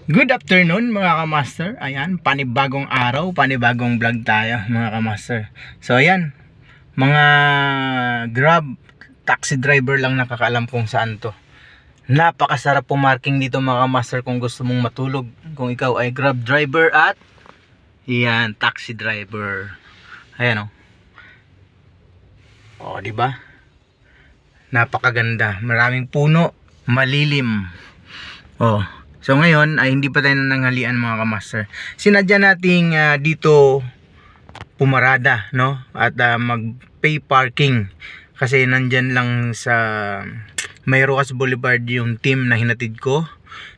Good afternoon mga kamaster. Ayan, panibagong araw, panibagong vlog tayo mga kamaster. So ayan, mga Grab taxi driver lang nakakaalam kung saan to. Napakasarap pumarking dito mga kamaster kung gusto mong matulog. Kung ikaw ay Grab driver at ayan, taxi driver. Ayan oh. Oh, di ba? Napakaganda, maraming puno, malilim. Oh. So ngayon ay hindi pa tayo nananghalian mga kamaster. Sinadya nating dito pumarada, no? At mag-pay parking kasi nandyan lang sa Mayroas Boulevard yung team na hinatid ko.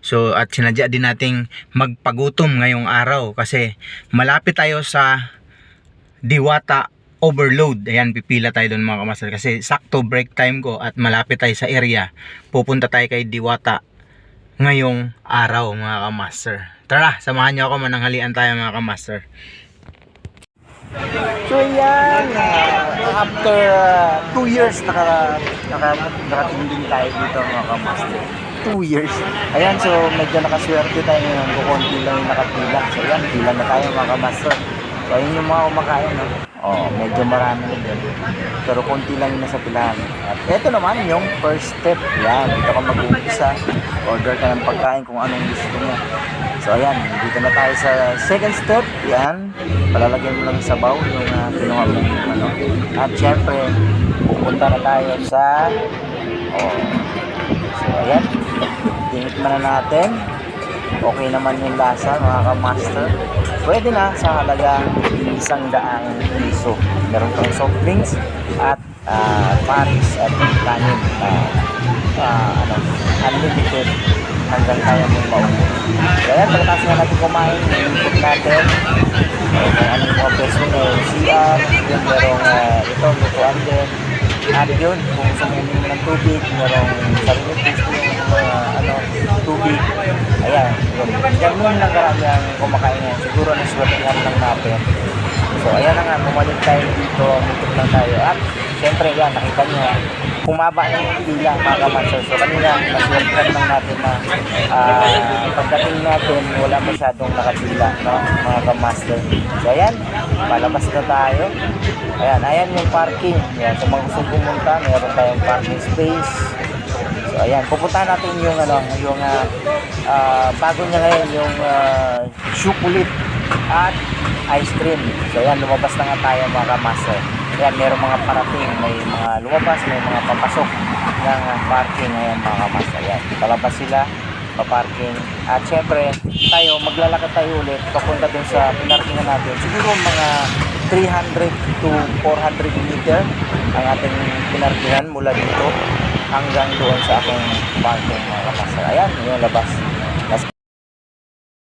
So at sinadya din nating magpagutom ngayong araw kasi malapit tayo sa Diwata Overload. Ayan, pipila tayo doon mga kamaster kasi sakto break time ko at malapit tayo sa area. Pupunta tayo kay Diwata ngayong araw mga kamaster. Tara, samahan nyo ako, mananghalian tayo mga kamaster. So yan, after 2 years nakarating din tayo dito mga kamaster. 2 years. Ayan, so medyo nakaswerte tayo ngayon. Kukunti lang yung nakapila. So yan, pila na tayo mga kamaster. So ayun yung mga kumakain, no? Oh, medyo marami na din. Pero konti lang yung nasa pilahan. At eto naman yung first step. Yan, dito ka mag-uumpisa. Order ka ng pagkain kung anong gusto mo. So ayan, dito na tayo sa second step. Yan, palalagyan mo lang sa sabaw yung kinuha mo. Ano. At syempre, pupunta na tayo sa so ayan, tinikman na natin. Okay naman yung lasa mga ka-master. Pwede na sa halagang 100 piso. Meron pang soft drinks at paris at kanin. Unlimited hanggang kaya mong maubos. Kaya pagkatapos na natin kumain, ikot natin kung anong mga peso na CR, yung merong ito, lutuan din. At yun, kung gusto mo ng tubig, merong sarili gusto yung tubig. Ayan, yun. Ganun lang karami ang kumakain ngayon. Siguro naswerte lang natin. So ayan na nga, bumalik tayo dito, mutok lang tayo. At syempre yan, nakita nyo, humaba na yung pila mga kamaster. So kanina, naswerte lang natin na pagdating natin, wala masyadong nakapila, no, mga kamaster. So ayan, palabas na tayo. Ayan yung parking. Ayan, so mga gusto pumunta, meron tayong parking space. So ayan, pupuntahan natin yung bago niya ngayon yung chocolate at ice cream. So ayan, lumabas na nga tayo mga kamaster. Ayan, meron mga parating, may mga lumabas, may mga papasok ng parking. Ayan mga kamaster. Ayan, palabas sila, paparking. At syempre, tayo, maglalakad tayo ulit papunta dun sa pinarkingan natin. Siguro mga 300 to 400 meter ang ating pinarkingan mula dito hanggang doon sa aking parking mga kamaster. Ayan, yung labas.